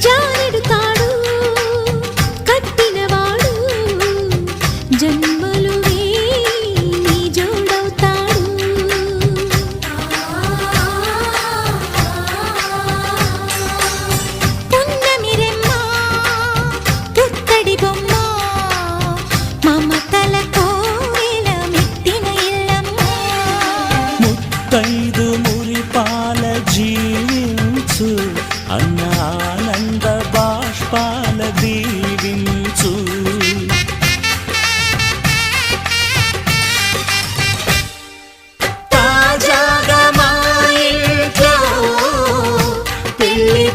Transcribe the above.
జారెడుతాడు కట్టినవాడు జన్మలు నీ జోడవుతాడు పున్నమిరెమ్మ పుత్తడి బొమ్మ మమతలతో మెట్టిన ఇల్లమ్మ ముత్తైదు మురిపాల జీవించు అన్న ఆనంద బాష్పాల దీవించు తాజాగా మా ఇంట్లో పెళ్లి